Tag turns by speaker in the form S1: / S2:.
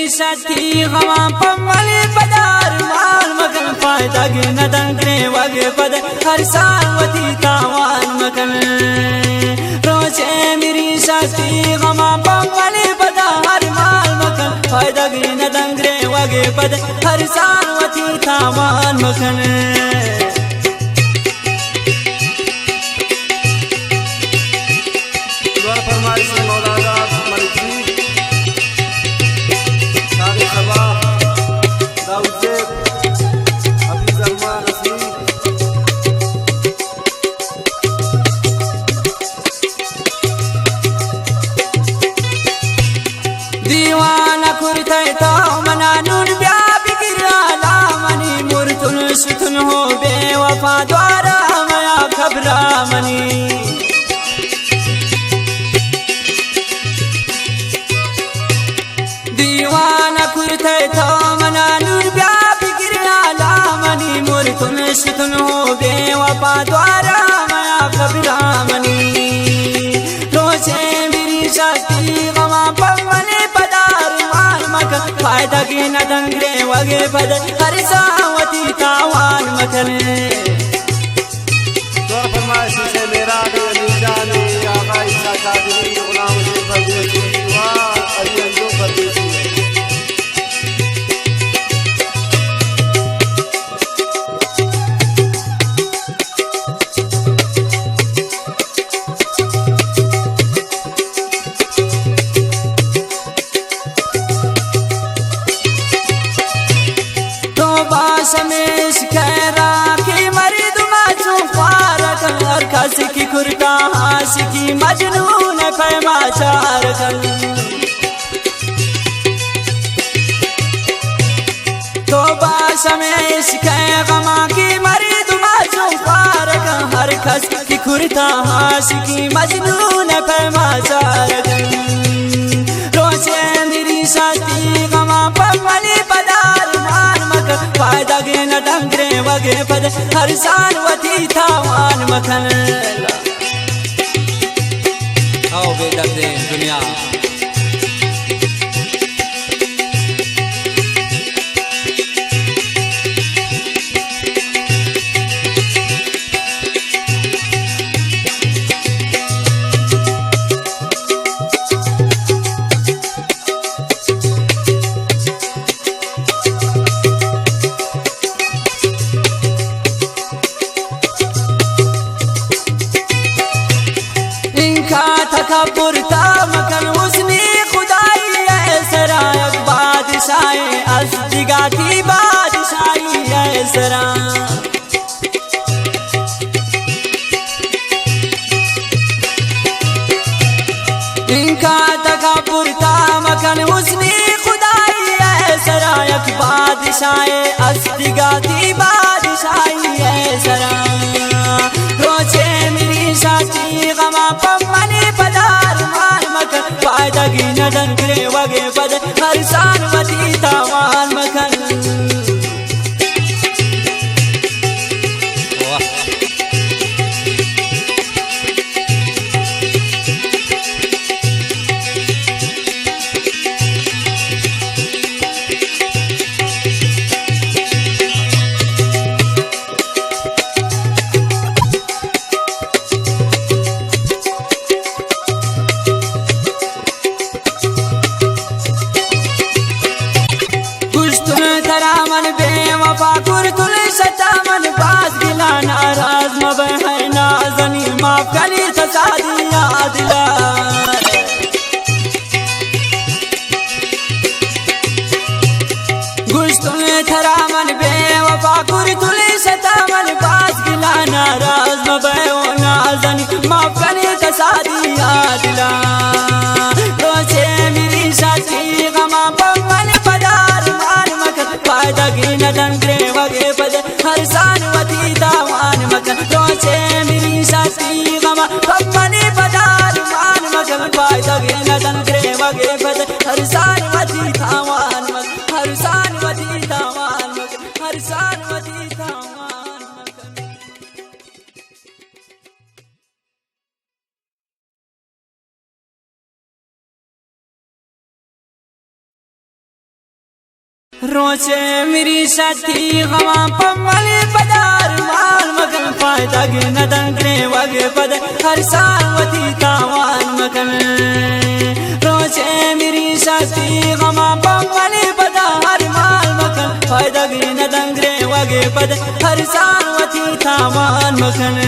S1: साथी गमा पमले पदार माल मगन फायदा गिन दंगरे वगे पद हर साल वती तावान मगन रोजे मेरी साथी गमा पमले पदार माल मगन फायदा गिन दंगरे वगे पद हर साल वती तावान मगन दीवाना कुर्ते तो मना नूर ब्या बिगिरा लामनी मुर्तुन सुतुन हो बेवफा द्वारा मया खबरा मनी दीवाना कुर्ते तो मना नूर ब्या बिगिरा लामनी मुर्तुन सुतुन हो बेवफा द्वारा मया खबरा मनी रोजे मेरी साथी गमा पमले फायदा की न दंगरे वगे पद हर सावती तावान मखने
S2: तौर फरमाइश से मेरा दिल जाने आका इसा कादिरी गुलाम से परदेसी वाह अली अंजो परदेसी
S1: समेश खैरा की मरीद माचू फारक और खासी की खुरका हासी की मजनून पैमा चार कल तो समेश खैरा की मरीद माचू फारक हर खासी की खुरका हासी की मजनून पैमा चार कल रोजे मेरी साथी गमा पमले पदार फायदा गिन दंगरे वगे पद हर साल वती तावान मखन आओ बेदर्द दुनिया तकब्बुर ता मकन उसने खुदाई ऐसरा बादशाही असदिगाती बादशाही ऐसरा इनका तकब्बुर ता मकन उसने खुदाई ऐसरा बादशाही असदिगाती बादशाही ऐसरा रोजे मेरी साथी गमा पमले फायदा की न दंगरे वगे पद हर साल वती तावान मखन मन बेवफा कुर्तुल सतामन पास गिला नाराज मबे है नाज़नी माफ करी ससादिया दिला गुश्तुल थरा मन बेवफा कुर्तुल सतामन पास गिला नाराज मबे हो नाज़नी माफ करी ससादिया दिला रोजे मेरी साथी गमा पमले पदार फायदा गिन दंगरे वगे पद हर साल वती तावान मगन रोजे मेरी साथी गमा पमले पदार मान मगन फायदा गिन दंगरे वगे पद हर साल वती तावान मगन हर साल वती तावान मगन हर साल वती तावान रोचे मेरी साथी गवा पमली पदार माल मगन फायदा गिन दंगरे वगे पद हर साल वती तावान मगन रोचे मेरी साथी गवा पमली पदार माल मगन फायदा गिन दंगरे वगे पद हर साल वती तावान मगन